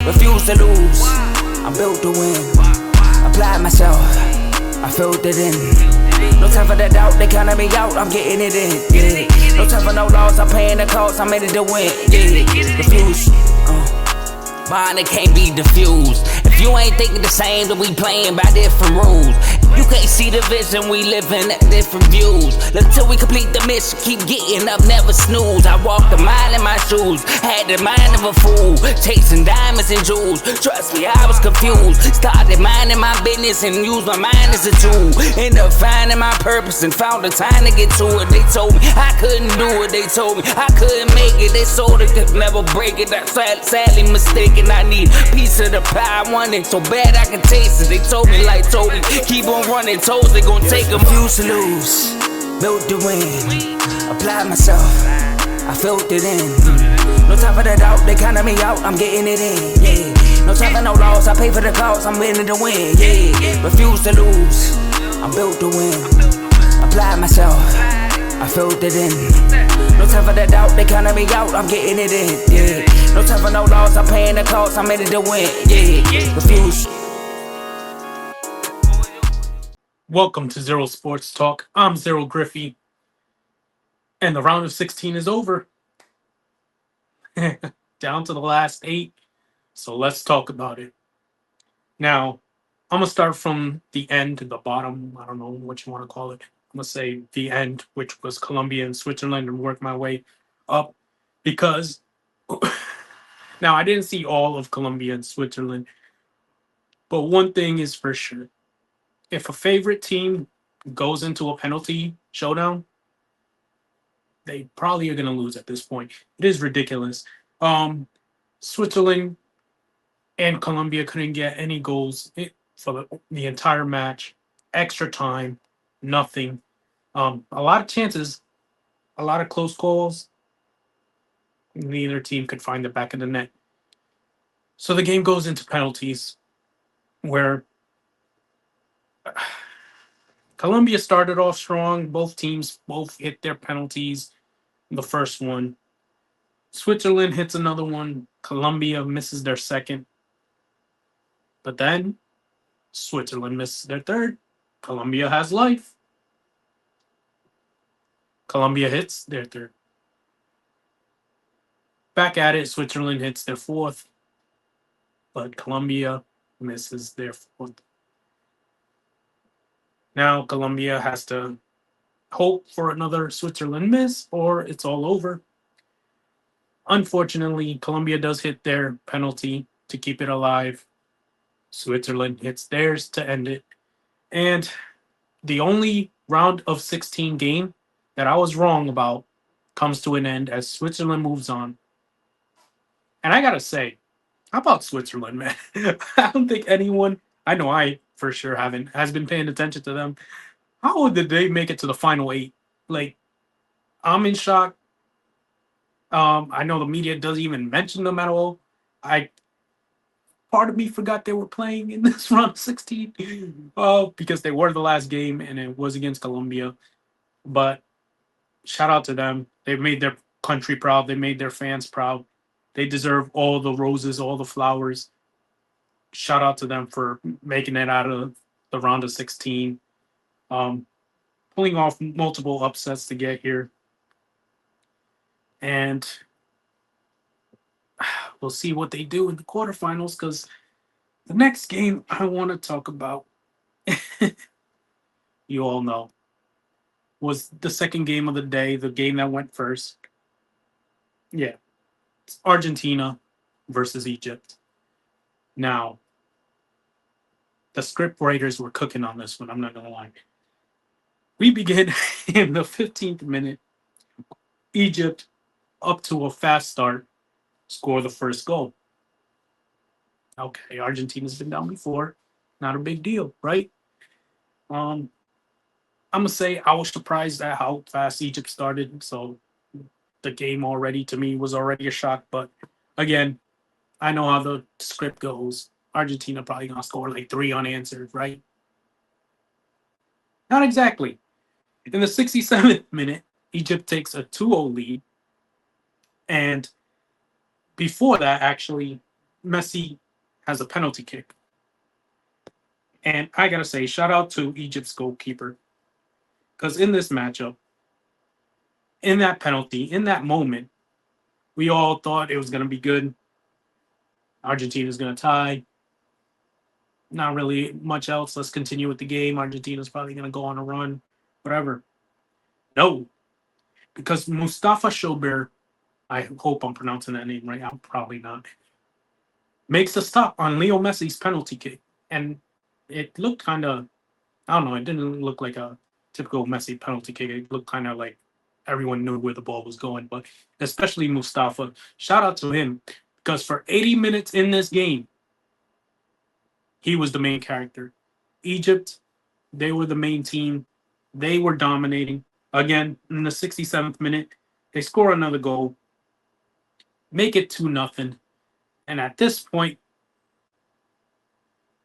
refuse to lose. I'm built to win. Applied myself, I filled it in. No time for the doubt, they counted me out, I'm getting it in. Yeah. No time for no loss, I'm paying the cost, I'm in it to win. Yeah. Refuse. Mine, it can't be diffused. If you ain't thinking the same, then we playing by different rules. You can't see the vision, we living at different views. Until we complete the mission, keep getting up, never snooze. I walked a mile in my shoes, had the mind of a fool, chasing diamonds and jewels. Trust me, I was confused. Started minding my business and used my mind as a tool. Ended up finding my purpose and found the time to get to it. They told me I couldn't do it, they told me I couldn't make it. They sold it, could never break it. That's sadly mistaken. I need a piece of the pie, I want it so bad I can taste it. They told me like Toby, keep on running, toes they gon' take them. Refuse to lose, built to win. Applied myself, I filled it in. No time for the doubt, they counted me out, I'm getting it in. Yeah. No time for no loss, I pay for the cost, I'm winning to win. Yeah. Refuse to lose, I'm built to win. Applied myself, I filled it in. No time for the doubt, they counted me out, I'm getting it in. Yeah. No time for no loss, I'm paying the cost, I'm in it to win. Yeah. Refuse. Welcome to Zero Sports Talk. I'm Zero Griffey, and the round of 16 is over. Down to the last 8, so let's talk about it. Now, I'm going to start from the end to the bottom. I don't know what you want to call it. I'm going to say the end, which was Colombia and Switzerland, and work my way up because now I didn't see all of Colombia and Switzerland, but one thing is for sure. If a favorite team goes into a penalty showdown, they probably are going to lose at this point. It is ridiculous. Switzerland and Colombia couldn't get any goals for the entire match. Extra time, nothing. A lot of chances, a lot of close calls. Neither team could find the back of the net. So the game goes into penalties where Colombia started off strong. Both teams both hit their penalties. The first one. Switzerland hits another one. Colombia misses their second. But then Switzerland misses their third. Colombia has life. Colombia hits their third. Back at it, Switzerland hits their fourth. But Colombia misses their fourth. Now Colombia has to hope for another Switzerland miss or it's all over. Unfortunately, Colombia does hit their penalty to keep it alive. Switzerland hits theirs to end it. And the only round of 16 game that I was wrong about comes to an end as Switzerland moves on. And I gotta say, how about Switzerland, man? I don't think anyone, I know I for sure haven't, has been paying attention to them. How did they make it to the final 8? Like, I'm in shock. I know the media doesn't even mention them at all. Part of me forgot they were playing in this round of 16 because they were the last game and it was against Colombia. But shout out to them. They made their country proud. They made their fans proud. They deserve all the roses, all the flowers. Shout out to them for making it out of the round of 16. Pulling off multiple upsets to get here. And we'll see what they do in the quarterfinals because the next game I want to talk about, you all know, was the second game of the day, the game that went first. Yeah. It's Argentina versus Egypt. Now, the script writers were cooking on this one, I'm not going to lie. We begin in the 15th minute. Egypt, up to a fast start, score the first goal. Okay, Argentina's been down before. Not a big deal, right? I'm going to say I was surprised at how fast Egypt started. So the game already, to me, was already a shock. But again, I know how the script goes. Argentina probably going to score like 3 unanswered, right? Not exactly. In the 67th minute, Egypt takes a 2-0 lead. And before that, actually, Messi has a penalty kick. And I got to say, shout out to Egypt's goalkeeper. Because in this matchup, in that penalty, in that moment, we all thought it was going to be good. Argentina's going to tie. Not really much else. Let's continue with the game. Argentina's probably going to go on a run. Whatever. No. Because Mustafa Shober, I hope I'm pronouncing that name right. I'm probably not. Makes a stop on Leo Messi's penalty kick. And it looked kind of, I don't know, it didn't look like a typical Messi penalty kick. It looked kind of like everyone knew where the ball was going. But especially Mustafa, shout out to him. Because for 80 minutes in this game, he was the main character. Egypt, they were the main team. They were dominating. Again, in the 67th minute, they score another goal, make it 2-0. And at this point,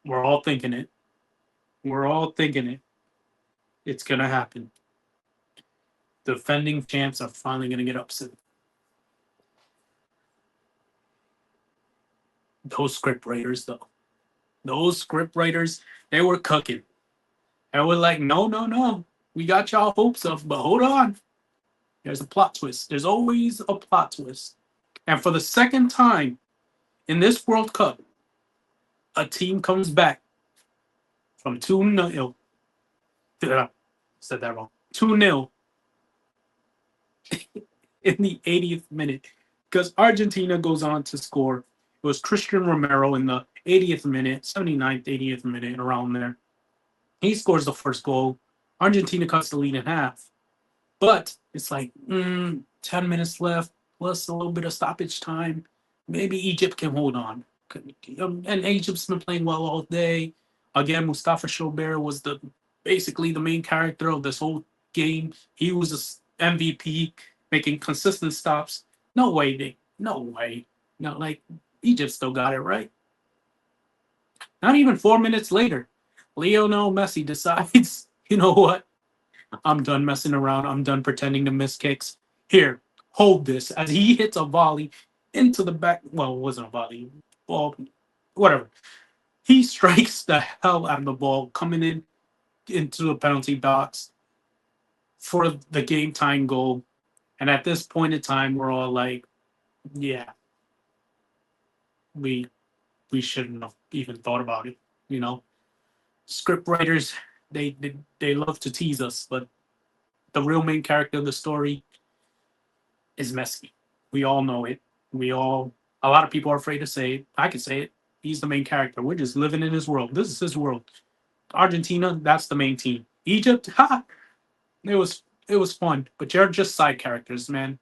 we're all thinking it. We're all thinking it. It's going to happen. The defending champs are finally going to get upset. Those script writers, though. Those script writers, they were cooking. And we're like, no. We got y'all hopes up, but hold on. There's a plot twist. There's always a plot twist. And for the second time in this World Cup, a team comes back from 2-0. Said that wrong. 2-0 in the 80th minute. Because Argentina goes on to score. It was Christian Romero in the 80th minute, 79th, 80th minute, around there. He scores the first goal. Argentina cuts the lead in half. But it's like 10 minutes left, plus a little bit of stoppage time. Maybe Egypt can hold on. And Egypt's been playing well all day. Again, Mustafa Shober was basically the main character of this whole game. He was an MVP, making consistent stops. No way. No, like, Egypt still got it right. Not even 4 minutes later, Lionel Messi decides, you know what? I'm done messing around. I'm done pretending to miss kicks. Here, hold this. As he hits a volley into the back. Well, it wasn't a volley. Ball, whatever. He strikes the hell out of the ball coming into the penalty box for the game-tying goal. And at this point in time, we're all like, yeah, we shouldn't have even thought about it, you know? Script writers, they love to tease us, but the real main character of the story is Messi. We all know it. A lot of people are afraid to say it. I can say it. He's the main character. We're just living in his world. This is his world. Argentina, that's the main team. Egypt, it was fun, but you're just side characters, man.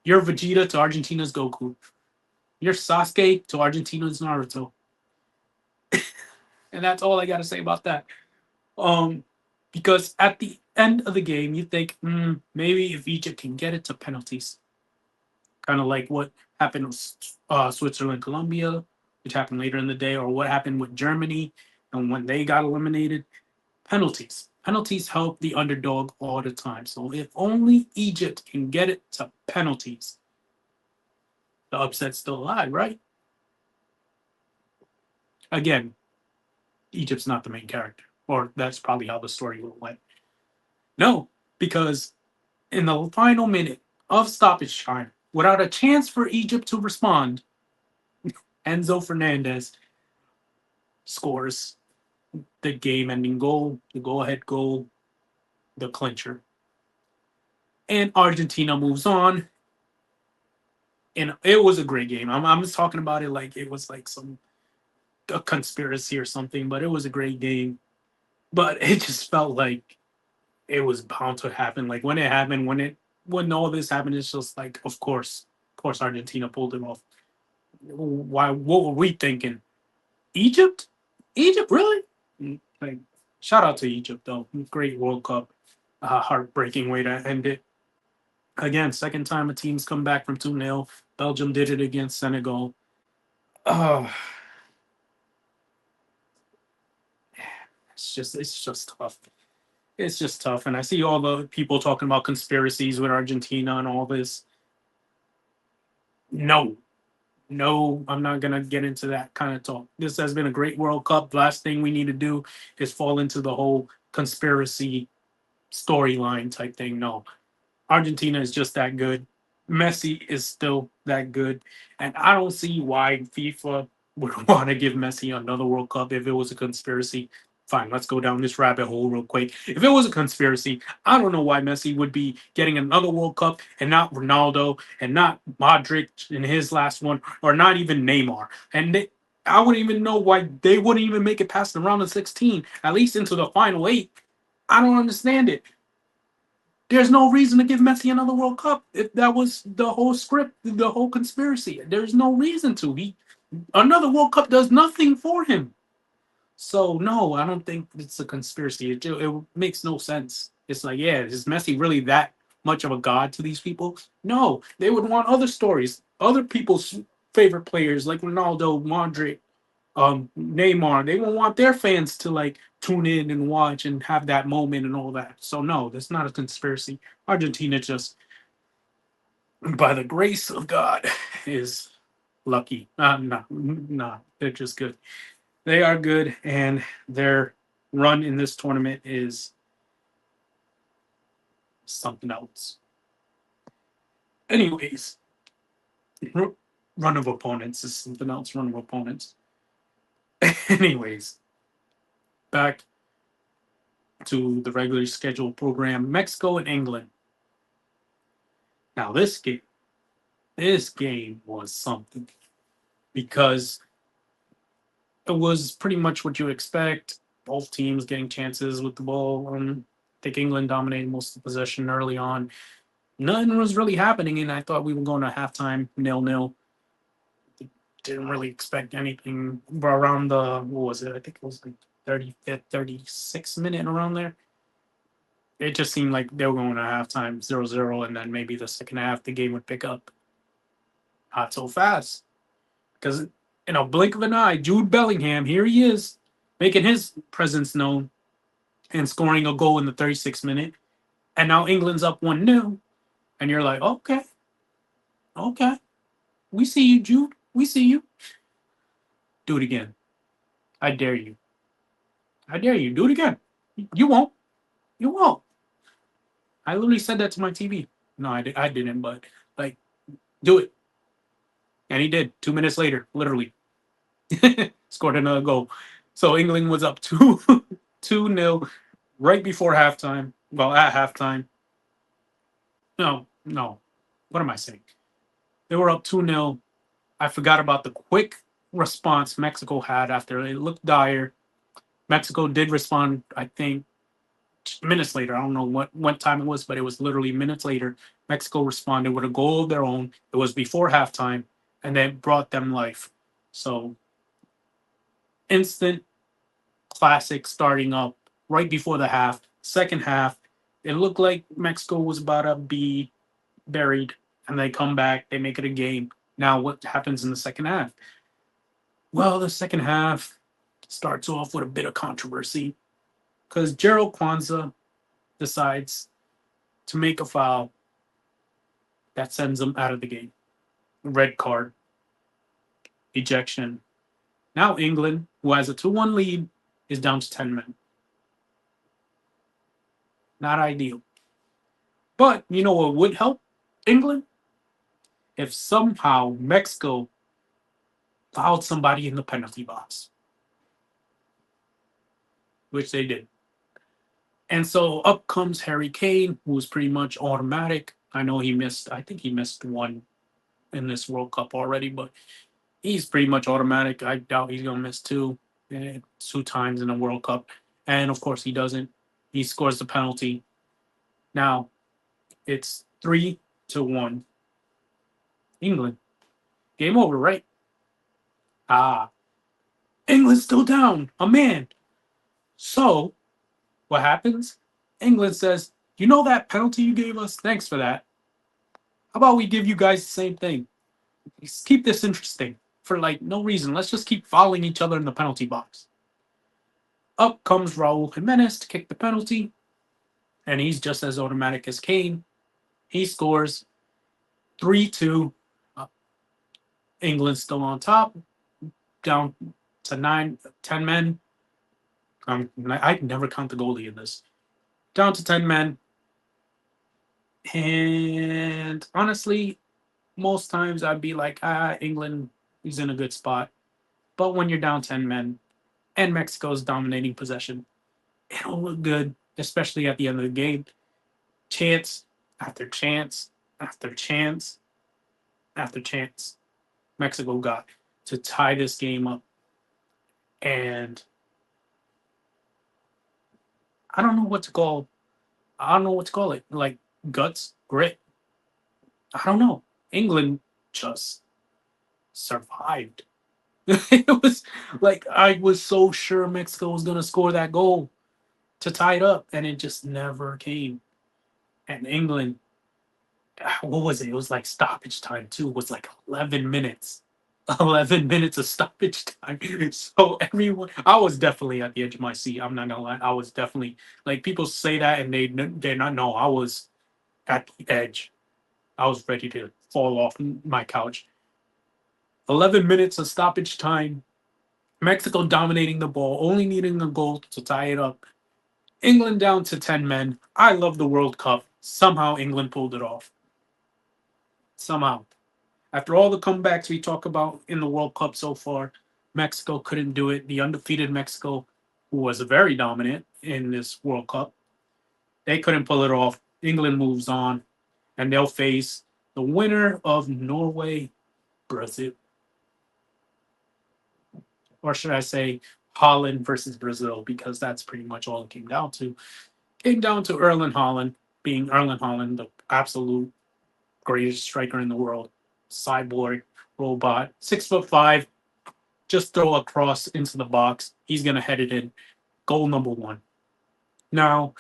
You're Vegeta to Argentina's Goku. You're Sasuke to Argentina's Naruto. And that's all I got to say about that. Because at the end of the game, you think, maybe if Egypt can get it to penalties, kind of like what happened with Switzerland, Colombia, which happened later in the day, or what happened with Germany, and when they got eliminated, penalties. Penalties help the underdog all the time. So if only Egypt can get it to penalties, the upset's still alive, right? Again, Egypt's not the main character, or that's probably how the story will went. No, because in the final minute of stoppage time, without a chance for Egypt to respond, Enzo Fernandez scores the game-ending goal, the go-ahead goal, the clincher. And Argentina moves on. And it was a great game. I'm just talking about it like it was like a conspiracy or something, but it was a great game. But it just felt like it was bound to happen. Like when it happened, when all this happened, it's just like, of course, Argentina pulled it off. Why? What were we thinking? Egypt, really? Like, shout out to Egypt though. Great World Cup. Heartbreaking way to end it. Again, second time a team's come back from 2-0. Belgium did it against Senegal. It's just tough. It's just tough. And I see all the people talking about conspiracies with Argentina and all this. No. No, I'm not gonna get into that kind of talk. This has been a great World Cup. The last thing we need to do is fall into the whole conspiracy storyline type thing. No, Argentina is just that good. Messi is still that good. And I don't see why FIFA would want to give Messi another World Cup if it was a conspiracy. Fine, let's go down this rabbit hole real quick. If it was a conspiracy, I don't know why Messi would be getting another World Cup and not Ronaldo and not Modric in his last one or not even Neymar. I wouldn't even know why they wouldn't even make it past the round of 16, at least into the final eight. I don't understand it. There's no reason to give Messi another World Cup if that was the whole script, the whole conspiracy. There's no reason to. Another World Cup does nothing for him. So no, I don't think it's a conspiracy. It makes no sense. It's like, yeah, is Messi really that much of a god to these people? No, they would want other stories, other people's favorite players like Ronaldo, Modric, Neymar. They will want their fans to like tune in and watch and have that moment and all that. So no, that's not a conspiracy. Argentina just, by the grace of God, is lucky. No, they're just good. They are good, and their run in this tournament is something else. Anyways, run of opponents is something else. Run of opponents. Anyways, back to the regularly scheduled program, Mexico and England. Now this game was something because it was pretty much what you expect. Both teams getting chances with the ball. I think England dominated most of the possession early on. Nothing was really happening, and I thought we were going to halftime 0-0. Didn't really expect anything around the, what was it? I think it was like 35th, 36th minute around there. It just seemed like they were going to halftime 0-0, and then maybe the second half the game would pick up. Not so fast. Because in a blink of an eye, Jude Bellingham, here he is, making his presence known and scoring a goal in the 36th minute. And now England's up 1-0. And you're like, okay. We see you, Jude. We see you. Do it again. I dare you. I dare you. Do it again. You won't. You won't. I literally said that to my TV. No, I didn't, but like, do it. And he did. 2 minutes later, literally. Scored another goal. So England was up 2-0 right before halftime. Well, at halftime. No. What am I saying? They were up 2-0. I forgot about the quick response Mexico had after it looked dire. Mexico did respond, I think, minutes later. I don't know what time it was, but it was literally minutes later. Mexico responded with a goal of their own. It was before halftime, and they brought them life. So, instant classic starting up right before the half. Second half, it looked like Mexico was about to be buried, and they come back. They make it a game. Now, what happens in the second half? Well, the second half starts off with a bit of controversy because Gerald Kwanzaa decides to make a foul that sends him out of the game. Red card, ejection. Now England, who has a 2-1 lead, is down to 10 men. Not ideal. But you know what would help England? If somehow Mexico fouled somebody in the penalty box, which they did. And so up comes Harry Kane, who was pretty much automatic. I think he missed one in this World Cup already, but he's pretty much automatic. I doubt he's going to miss two times in a World Cup. And of course he doesn't. He scores the penalty. Now it's 3-1. England. Game over, right? England's still down. A man. So what happens? England says, you know that penalty you gave us? Thanks for that. How about we give you guys the same thing? Let's keep this interesting for like no reason. Let's just keep following each other in the penalty box. Up comes Raul Jimenez to kick the penalty, and he's just as automatic as Kane. He scores 3-2. England's still on top, down to 10 men. I never count the goalie in this. Down to 10 men. And honestly, most times I'd be like, England is in a good spot. But when you're down 10 men and Mexico's dominating possession, it don't look good, especially at the end of the game. Chance after chance after chance after chance, Mexico got to tie this game up. And I don't know what to call. I don't know what to call it. Like guts, grit. I don't know. England just survived. It was like I was so sure Mexico was gonna score that goal to tie it up, and it just never came. And England, what was it? It was like stoppage time too. It was like 11 minutes. 11 minutes of stoppage time. So everyone, I was definitely at the edge of my seat. I'm not gonna lie. I was definitely like people say that and they not know. I was at the edge. I was ready to fall off my couch. 11 minutes of stoppage time. Mexico dominating the ball, only needing a goal to tie it up. England down to 10 men. I love the World Cup. Somehow England pulled it off. Somehow. After all the comebacks we talk about in the World Cup so far, Mexico couldn't do it. The undefeated Mexico, who was very dominant in this World Cup, they couldn't pull it off. England moves on, and they'll face the winner of Norway, Brazil. Or should I say Holland versus Brazil, because that's pretty much all it came down to. Came down to Erling Haaland being Erling Haaland, the absolute greatest striker in the world. Cyborg, robot, 6'5", just throw a cross into the box. He's gonna head it in. Goal number one. Now,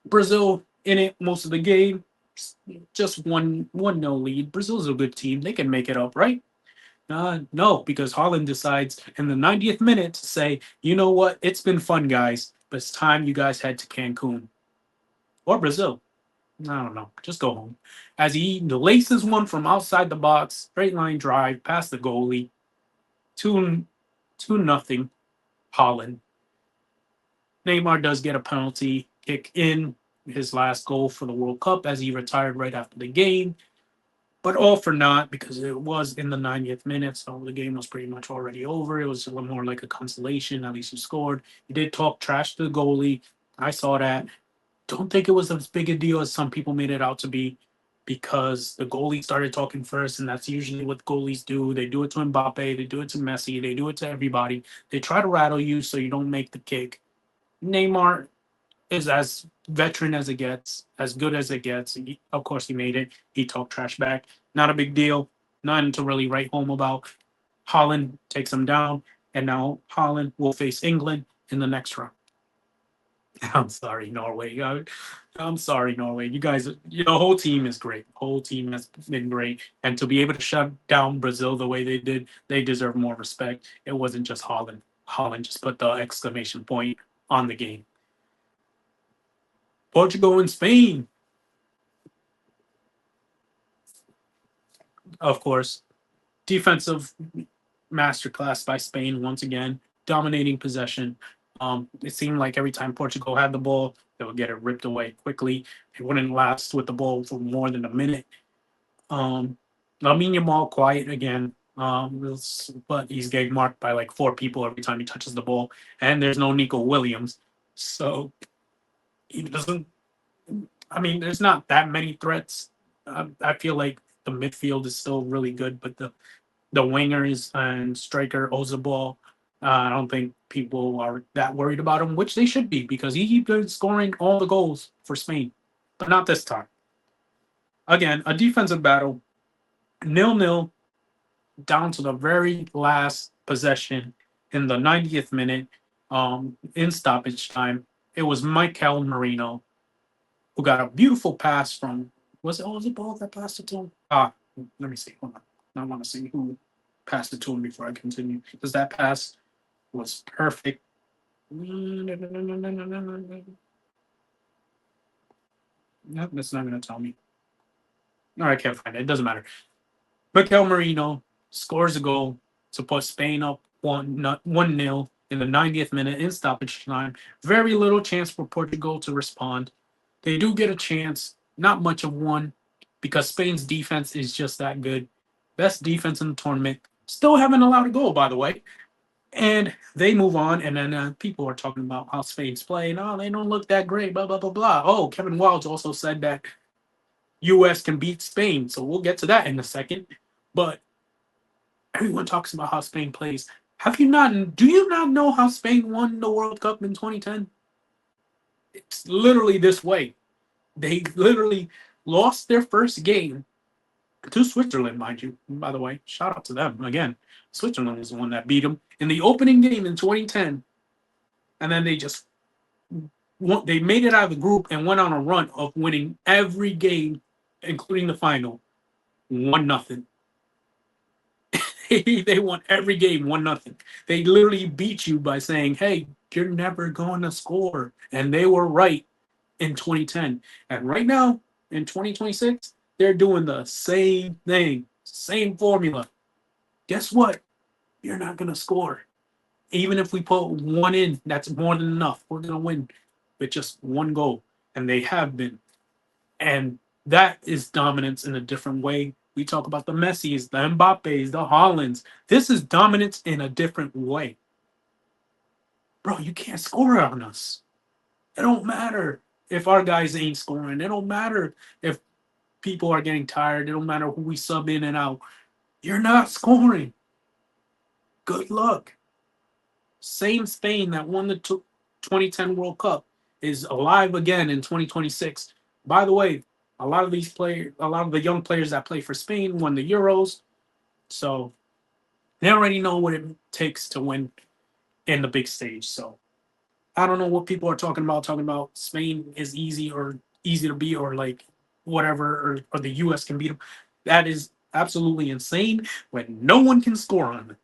Brazil in it most of the game, just one no lead. Brazil's a good team. They can make it up, right? No, because Holland decides in the 90th minute to say, you know what? It's been fun, guys, but it's time you guys head to Cancun or Brazil. I don't know. Just go home. As he laces one from outside the box, straight line drive past the goalie, 2 2-0 Holland. Neymar does get a penalty kick in his last goal for the World Cup as he retired right after the game. But all for naught because it was in the 90th minute, so the game was pretty much already over. It was more like a consolation. At least you scored. You did talk trash to the goalie. I saw that. Don't think it was as big a deal as some people made it out to be because the goalie started talking first, and that's usually what goalies do. They do it to Mbappe, they do it to Messi, they do it to everybody. They try to rattle you so you don't make the kick. Neymar is as veteran as it gets, as good as it gets. Of course, he made it. He talked trash back. Not a big deal. Nothing to really write home about. Holland takes him down, and now Holland will face England in the next round. I'm sorry, Norway. I'm sorry, Norway. You guys, whole team is great. Whole team has been great. And to be able to shut down Brazil the way they did, they deserve more respect. It wasn't just Holland. Holland just put the exclamation point on the game. Portugal and Spain, of course. Defensive masterclass by Spain once again, dominating possession. It seemed like every time Portugal had the ball, they would get it ripped away quickly. It wouldn't last with the ball for more than a minute. Lamine Yamal quiet again, but he's getting marked by like 4 people every time he touches the ball, and there's no Nico Williams, so he doesn't. I mean, there's not that many threats. I feel like the midfield is still really good, but the wingers and striker Ozabal, I don't think people are that worried about him, which they should be because he's been scoring all the goals for Spain, but not this time. Again, a defensive battle, 0-0, down to the very last possession in the 90th minute, in stoppage time. It was Michael Marino who got a beautiful pass from, was it Ozabal that passed it to him? Let me see. Hold on. I want to see who passed it to him before I continue because that pass was perfect. Nope, that's not going to tell me. No, I can't find it. It doesn't matter. Mikel Merino scores a goal to put Spain up 1-0 in the 90th minute in stoppage time. Very little chance for Portugal to respond. They do get a chance, not much of one, because Spain's defense is just that good. Best defense in the tournament. Still haven't allowed a goal, by the way. And they move on, and then people are talking about how Spain's playing. Oh, they don't look that great, blah, blah, blah, blah. Oh, Kevin Wildes also said that U.S. can beat Spain, so we'll get to that in a second. But everyone talks about how Spain plays. Do you not know how Spain won the World Cup in 2010? It's literally this way. They literally lost their first game to Switzerland, mind you. By the way, shout out to them again. Switzerland is the one that beat them in the opening game in 2010, and then they made it out of the group and went on a run of winning every game, including the final, 1-0. They won every game 1-0. They literally beat you by saying, "Hey, you're never going to score," and they were right in 2010. And right now in 2026, they're doing the same thing, same formula. Guess what? You're not going to score. Even if we put one in, that's more than enough. We're going to win with just one goal. And they have been. And that is dominance in a different way. We talk about the Messis, the Mbappes, the Haalands. This is dominance in a different way. Bro, you can't score on us. It don't matter if our guys ain't scoring. It don't matter if people are getting tired. It don't matter who we sub in and out. You're not scoring. Good luck. Same Spain that won the 2010 World Cup is alive again in 2026. By the way, a lot of the young players that play for Spain won the Euros. So they already know what it takes to win in the big stage. So I don't know what people are talking about Spain is easy to beat or like whatever, or the US can beat them. That is absolutely insane when no one can score on them.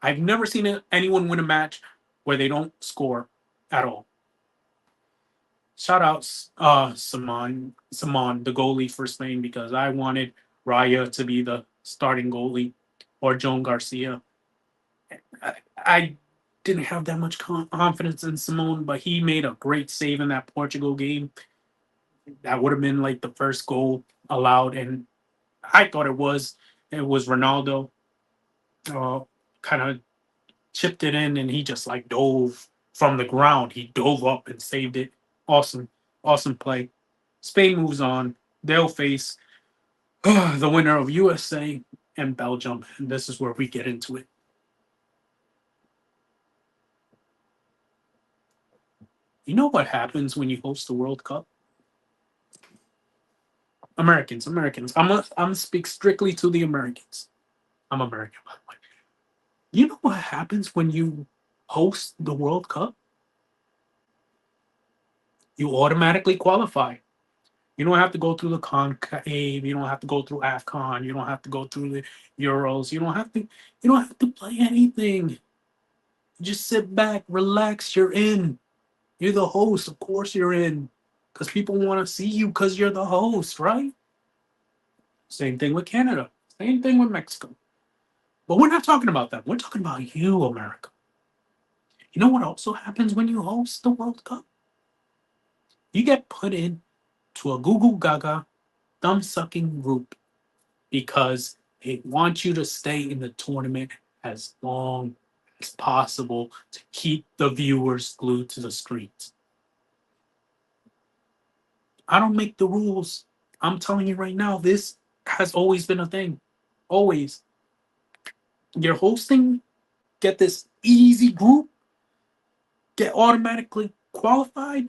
I've never seen anyone win a match where they don't score at all. Shout out Simon, the goalie for Spain, because I wanted Raya to be the starting goalie or Joan Garcia. I didn't have that much confidence in Simone, but he made a great save in that Portugal game. That would have been like the first goal allowed, and I thought it was Ronaldo. Kind of chipped it in, and he just like dove from the ground. He dove up and saved it. Awesome play. Spain moves on. They'll face the winner of USA and Belgium, and this is where we get into it. You know what happens when you host the World Cup? Americans. I'm gonna speak strictly to the Americans. I'm American, by the way. You know what happens when you host the World Cup? You automatically qualify. You don't have to go through the concave. You don't have to go through AFCON. You don't have to go through the Euros. You don't have to play anything. You just sit back, relax. You're in. You're the host. Of course you're in. Because people want to see you because you're the host, right? Same thing with Canada. Same thing with Mexico. But we're not talking about that. We're talking about you, America. You know what also happens when you host the World Cup? You get put in to a Google Gaga thumb-sucking group because they want you to stay in the tournament as long as possible to keep the viewers glued to the screens. I don't make the rules. I'm telling you right now, this has always been a thing. Always. You're hosting, get this easy group, get automatically qualified,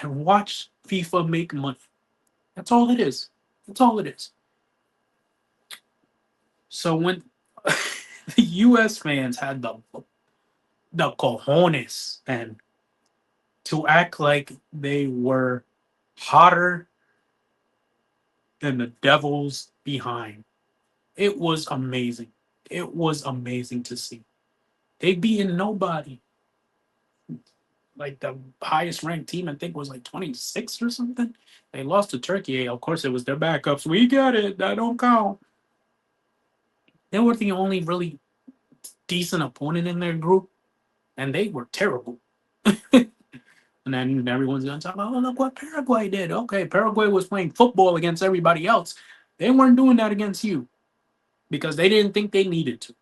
and watch FIFA make money. That's all it is. That's all it is. So when the US fans had the cojones and to act like they were hotter than the devils behind, it was amazing. It was amazing to see. They beaten nobody. like the highest ranked team, I think was like 26 or something. They lost to Turkey. Of course, it was their backups. We get it. That don't count. They were the only really decent opponent in their group, and they were terrible. And then everyone's gonna talk about, oh, look what Paraguay did. Okay, Paraguay was playing football against everybody else. They weren't doing that against you because they didn't think they needed to.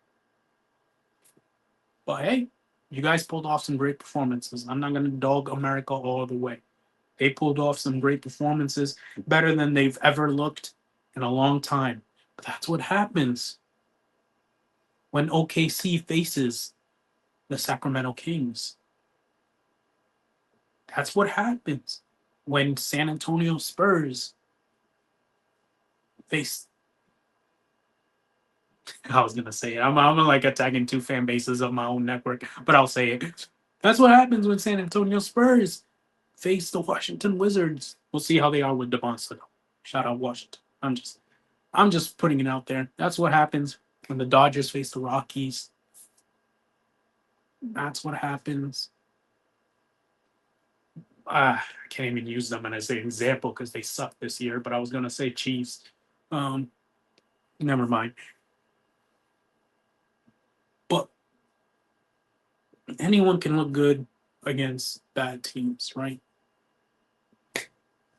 But hey, you guys pulled off some great performances. I'm not gonna dog America all the way. They pulled off some great performances, better than they've ever looked in a long time. But that's what happens when OKC faces the Sacramento Kings. That's what happens when San Antonio Spurs face. I was gonna say it. I'm like attacking two fan bases of my own network, but I'll say it. That's what happens when San Antonio Spurs face the Washington Wizards. We'll see how they are with Devonta. Shout out Washington. I'm just putting it out there. That's what happens when the Dodgers face the Rockies. That's what happens. I can't even use them as an example because they suck this year. But I was gonna say Chiefs. Never mind. But anyone can look good against bad teams, right?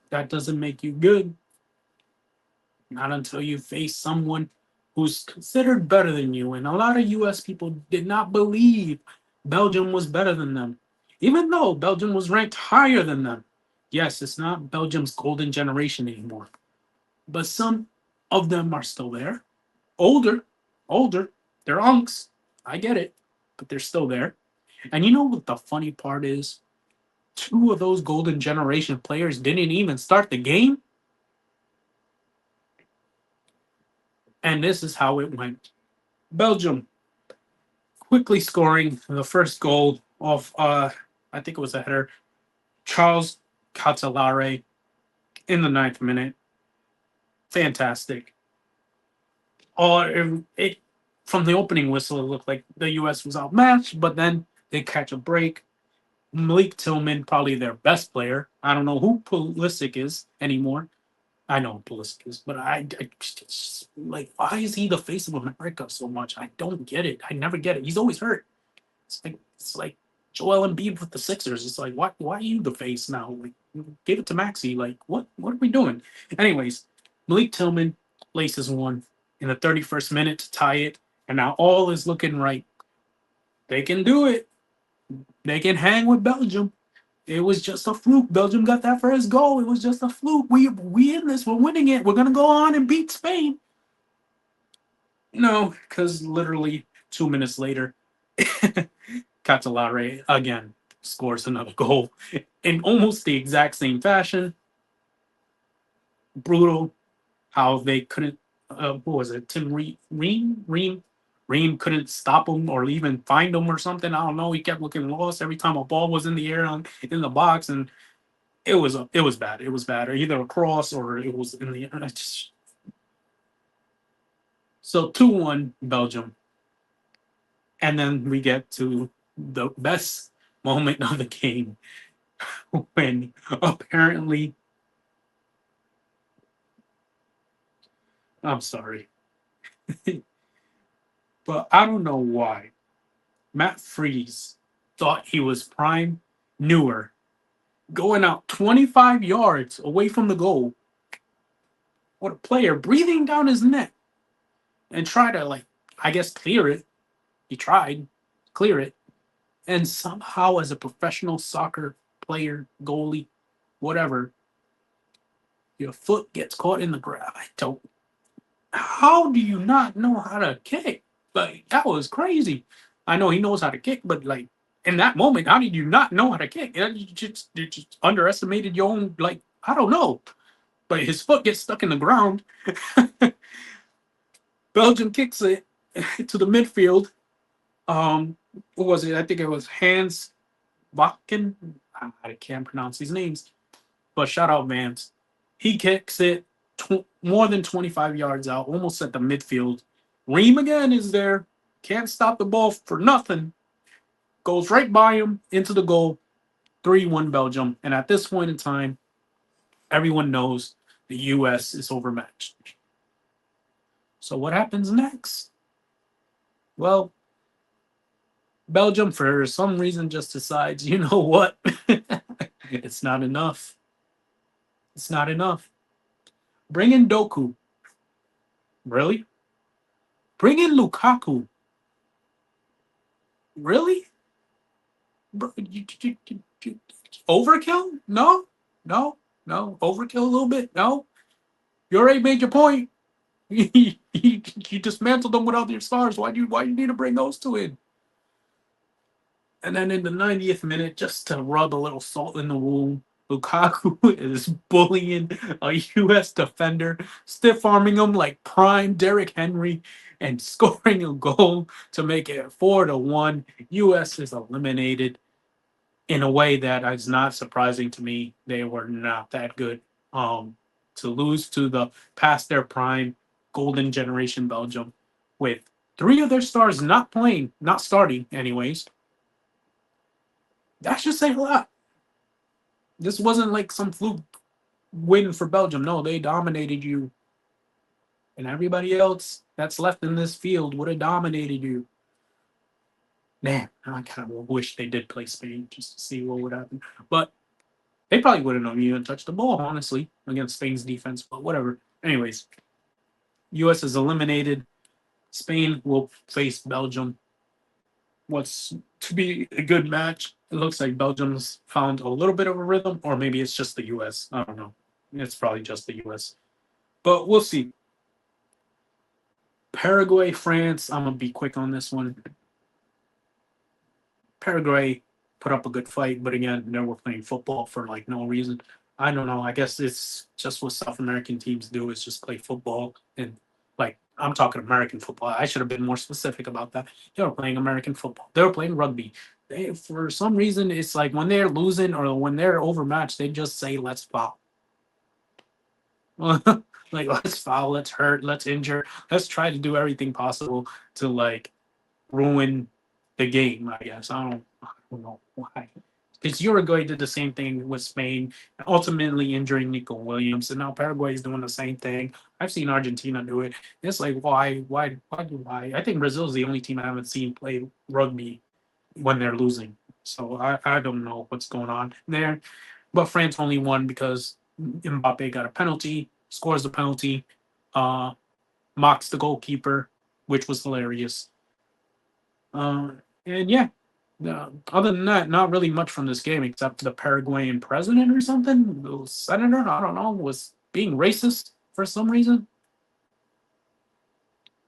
That doesn't make you good. Not until you face someone who's considered better than you. And a lot of US people did not believe Belgium was better than them, even though Belgium was ranked higher than them. Yes, it's not Belgium's golden generation anymore, but some of them are still there. Older, older, they're unks. I get it, but they're still there. And you know what the funny part is? Two of those golden generation players didn't even start the game. And this is how it went. Belgium quickly scoring the first goal of, I think it was a header, Charles Catalare in the 9th minute. Fantastic. From the opening whistle, it looked like the U.S. was outmatched, but then they catch a break. Malik Tillman, probably their best player. I don't know who Pulisic is anymore. I know Pulisic is, but I just, like, why is he the face of America so much? I don't get it. I never get it. He's always hurt. It's like Joel Embiid with the Sixers. It's like, why are you the face now? Like, give it to Maxey. Like, what are we doing? Anyways, Malik Tillman laces one in the 31st minute to tie it, and now all is looking right. They can do it. They can hang with Belgium. It was just a fluke. Belgium got that first goal. It was just a fluke. We in this. We're winning it. We're gonna go on and beat Spain. No, because literally 2 minutes later, Catalare again scores another goal in almost the exact same fashion. Brutal how they couldn't. What was it? Tim Ream couldn't stop him or even find him or something. I don't know. He kept looking lost every time a ball was in the air in the box, and it was bad. It was bad. Or either a cross or it was in the air. So 2-1 Belgium, and then we get to the best moment of the game when apparently, I'm sorry, but I don't know why Matt Freese thought he was prime newer, going out 25 yards away from the goal. What a player, breathing down his neck and try to, like, I guess, clear it. He tried, clear it. And somehow, as a professional soccer player, goalie, whatever, your foot gets caught in the ground. How do you not know how to kick? Like, that was crazy. I know he knows how to kick, but, like, in that moment, how did you not know how to kick? You just underestimated your own, like, I don't know. But his foot gets stuck in the ground. Belgium kicks it to the midfield. What was it? I think it was Hans Bakken. I can't pronounce these names. But shout out Vance. He kicks it more than 25 yards out, almost at the midfield. Ream again is there. Can't stop the ball for nothing. Goes right by him into the goal. 3-1 Belgium. And at this point in time, everyone knows the U.S. is overmatched. So what happens next? Well, Belgium, for some reason, just decides, you know what? It's not enough. It's not enough. Bring in Doku. Really? Bring in Lukaku. Really? Overkill? No, no, no. Overkill a little bit? No. You already made your point. You dismantled them with all your stars. Why do you need to bring those two in? And then in the 90th minute, just to rub a little salt in the wound, Lukaku is bullying a U.S. defender, stiff arming him like prime Derrick Henry, and scoring a goal to make it 4-1. U.S. is eliminated in a way that is not surprising to me. They were not that good. To lose to the past their prime golden generation Belgium with 3 of their stars not playing, not starting, anyways. That should say a lot. This wasn't like some fluke win for Belgium. No, they dominated you. And everybody else that's left in this field would have dominated you. Man, I kind of wish they did play Spain just to see what would happen. But they probably wouldn't have even touched the ball, honestly, against Spain's defense. But whatever. Anyways, U.S. is eliminated. Spain will face Belgium. What's to be a good match. It looks like Belgium's found a little bit of a rhythm, or maybe it's just the U.S. I don't know. It's probably just the U.S. But we'll see. Paraguay, France. I'm going to be quick on this one. Paraguay put up a good fight, but again, they were playing football for like no reason. I don't know. I guess it's just what South American teams do is just play football. And like, I'm talking American football. I should have been more specific about that. They were playing American football. They were playing rugby. For some reason, it's like when they're losing or when they're overmatched, they just say, let's foul. Like, let's foul, let's hurt, let's injure. Let's try to do everything possible to like ruin the game, I guess. I don't know why. Because Uruguay did the same thing with Spain, ultimately injuring Nico Williams, and now Paraguay is doing the same thing. I've seen Argentina do it. It's like, why? I think Brazil is the only team I haven't seen play rugby when they're losing. So I don't know what's going on there. But France only won because Mbappe got a penalty, scores the penalty, mocks the goalkeeper, which was hilarious. And yeah, other than that, not really much from this game except the Paraguayan president or something, the senator, I don't know, was being racist for some reason.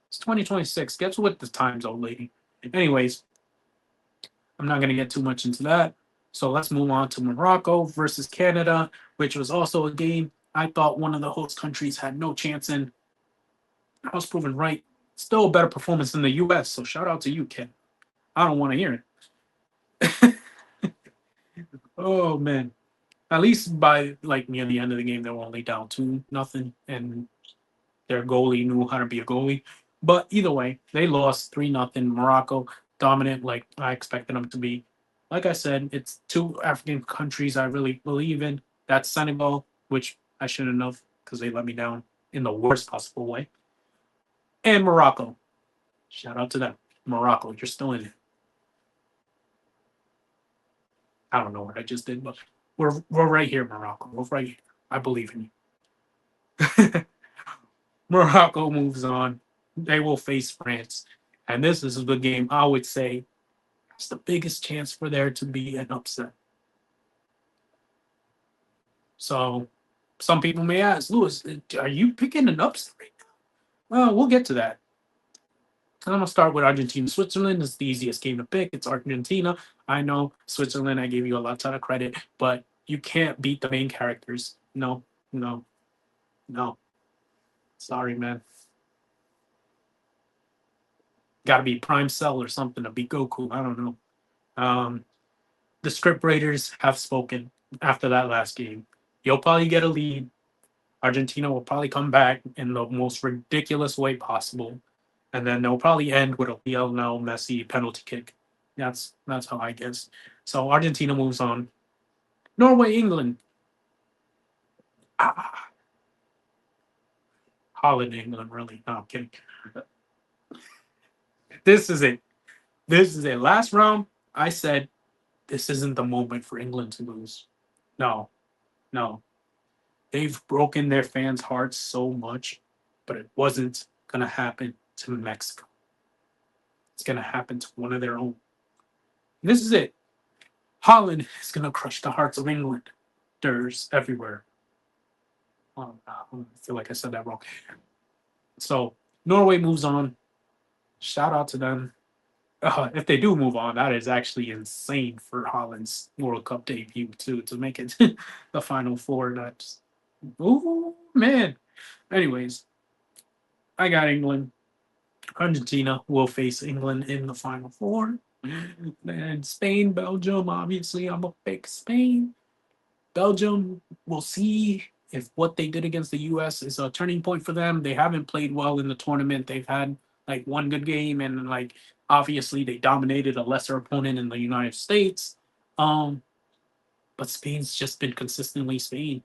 It's 2026. Gets with the times, old lady. Anyways, I'm not going to get too much into that. So let's move on to Morocco versus Canada, which was also a game I thought one of the host countries had no chance in. I was proven right. Still a better performance than the U.S., so shout out to you, Ken. I don't want to hear it. Oh, man. At least by like near the end of the game, they were only down 2-0, and their goalie knew how to be a goalie. But either way, they lost 3-0. Morocco dominant, like I expected them to be. Like I said, it's 2 African countries I really believe in. That's Senegal, which I shouldn't have because they let me down in the worst possible way. And Morocco. Shout out to them. Morocco, you're still in it. I don't know what I just did, but we're right here, Morocco. We're right here. I believe in you. Morocco moves on. They will face France. And this is the game I would say it's the biggest chance for there to be an upset. So some people may ask, Lewis, are you picking an upset right now? Well, we'll get to that. I'm going to start with Argentina. Switzerland is the easiest game to pick. It's Argentina. I know Switzerland, I gave you a ton of credit, but you can't beat the main characters. No. Sorry, man. Got to be Prime Cell or something to beat Goku. I don't know. The script writers have spoken after that last game. You'll probably get a lead. Argentina will probably come back in the most ridiculous way possible. And then they'll probably end with a Lionel Messi penalty kick. That's how I guess. So Argentina moves on. Norway, England. Ah, Holland, England, really. No, I'm kidding. This is it. This is it. Last round, I said this isn't the moment for England to lose. No, no. They've broken their fans' hearts so much, but it wasn't going to happen to Mexico. It's going to happen to one of their own. This is it. Holland is going to crush the hearts of England. There's everywhere. Oh, I feel like I said that wrong. So Norway moves on. Shout out to them. If they do move on, that is actually insane for Holland's World Cup debut too, to make it the final four. That's oh man. Anyways, I got England. Argentina will face England in the final four. And Spain, Belgium. Obviously, I'm a big Spain. Belgium, we'll see if what they did against the US is a turning point for them. They haven't played well in the tournament. They've had like one good game, and like obviously they dominated a lesser opponent in the United States. Um, but Spain's just been consistently Spain.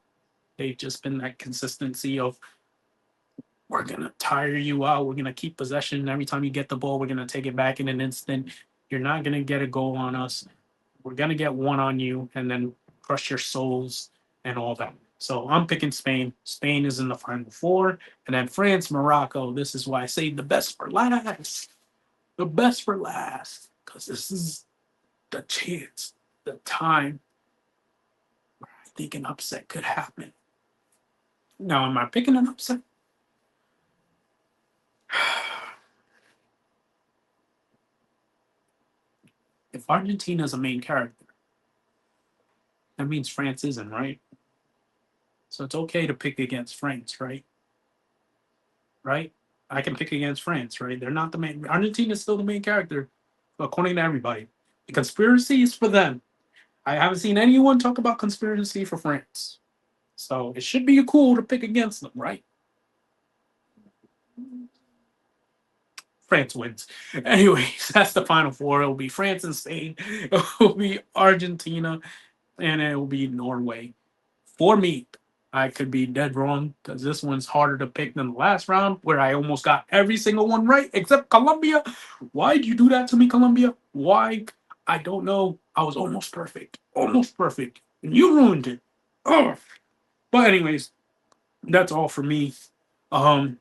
They've just been that consistency of we're gonna tire you out. We're gonna keep possession. Every time you get the ball, we're gonna take it back in an instant. You're not gonna get a goal on us. We're gonna get one on you and then crush your souls and all that. So I'm picking Spain. Spain is in the final four. And then France, Morocco. This is why I say the best for last. The best for last. Because this is the chance, the time where I think an upset could happen. Now, am I picking an upset? If Argentina is a main character, that means France isn't, right? So it's okay to pick against France, right? Right? I can pick against France, right? They're not the main. Argentina is still the main character, according to everybody. The conspiracy is for them. I haven't seen anyone talk about conspiracy for France. So it should be cool to pick against them, right? France wins. Anyways, that's the final four. It will be France and Spain. It will be Argentina, and it will be Norway. For me, I could be dead wrong because this one's harder to pick than the last round where I almost got every single one right except Colombia. Why'd you do that to me, Colombia? Why? I don't know. I was almost perfect. Almost perfect. And you ruined it. Oh. But anyways, that's all for me. Um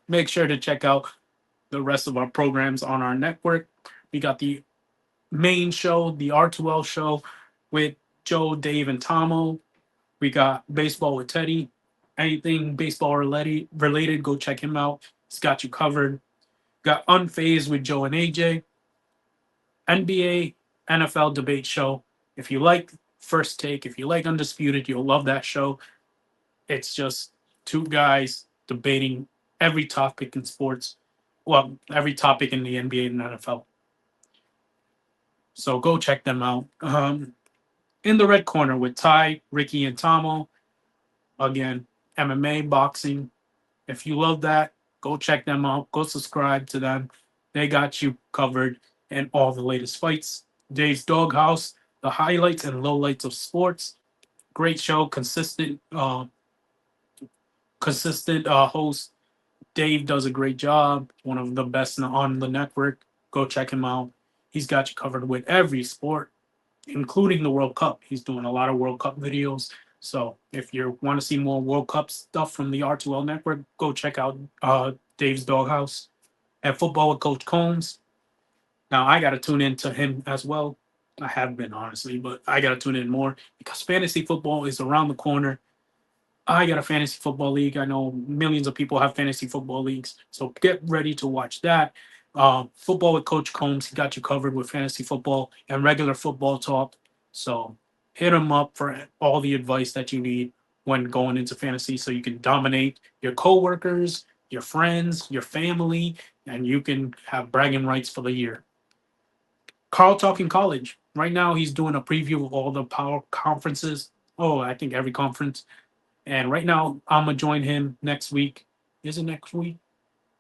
make sure to check out the rest of our programs on our network. We got the main show, the R2L show with Joe, Dave, and Tomo. We got Baseball with Teddy. Anything baseball related, go check him out. He's got you covered. Got Unfazed with Joe and AJ. NBA, NFL debate show. If you like First Take, if you like Undisputed, you'll love that show. It's just two guys debating every topic in sports. Well, every topic in the NBA and NFL. So go check them out. In the red corner with Ty, Ricky, and Tomo. Again, MMA, boxing. If you love that, go check them out. Go subscribe to them. They got you covered in all the latest fights. Dave's Doghouse, the highlights and lowlights of sports. Great show, consistent host. Dave does a great job. One of the best on the network. Go check him out. He's got you covered with every sport, including the World Cup. He's doing a lot of World Cup videos. So if you want to see more World Cup stuff from the R2L network, go check out Dave's Doghouse. And Football with Coach Coombs. Now I got to tune in to him as well. I have been, honestly, but I got to tune in more because fantasy football is around the corner. I got a fantasy football league. I know millions of people have fantasy football leagues. So get ready to watch that. Football with Coach Combs. He got you covered with fantasy football and regular football talk. So hit him up for all the advice that you need when going into fantasy so you can dominate your coworkers, your friends, your family, and you can have bragging rights for the year. Carl Talking College. Right now, he's doing a preview of all the power conferences. Oh, I think every conference. And right now, I'm going to join him next week. Is it next week?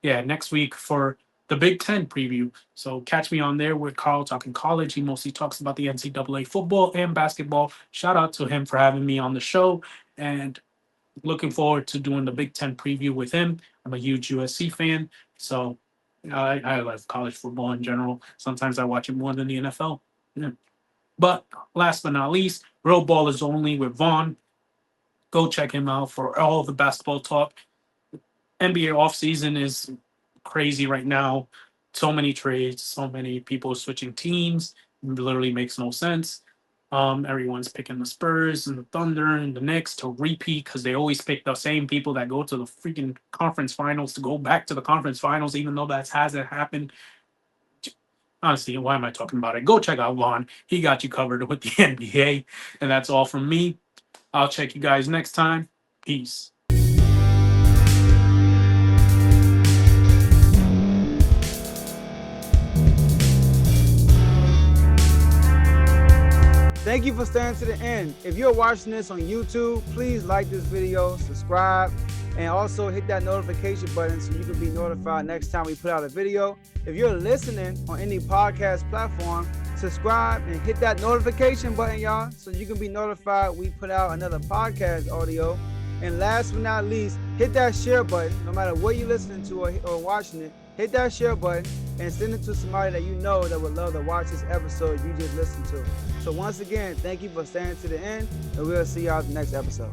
Yeah, next week for the Big Ten preview. So catch me on there with Carl talking college. He mostly talks about the NCAA football and basketball. Shout out to him for having me on the show, and looking forward to doing the Big Ten preview with him. I'm a huge USC fan, so I love college football in general. Sometimes I watch it more than the NFL. Yeah. But last but not least, Real Ballers Only with Vaughn. Go check him out for all the basketball talk. NBA offseason is crazy right now. So many trades, so many people switching teams. It literally makes no sense. Everyone's picking the Spurs and the Thunder and the Knicks to repeat because they always pick the same people that go to the freaking conference finals to go back to the conference finals, even though that hasn't happened. Honestly, why am I talking about it? Go check out Vaughn. He got you covered with the NBA. And that's all from me. I'll check you guys next time. Peace. Thank you for staying to the end. If you're watching this on YouTube, please like this video, subscribe, and also hit that notification button so you can be notified next time we put out a video. If you're listening on any podcast platform, subscribe and hit that notification button, y'all, so you can be notified we put out another podcast audio. And last but not least, hit that share button. No matter what you're listening to or watching it, hit that share button and send it to somebody that you know that would love to watch this episode you just listened to. So once again, thank you for staying to the end, and we'll see y'all in the next episode.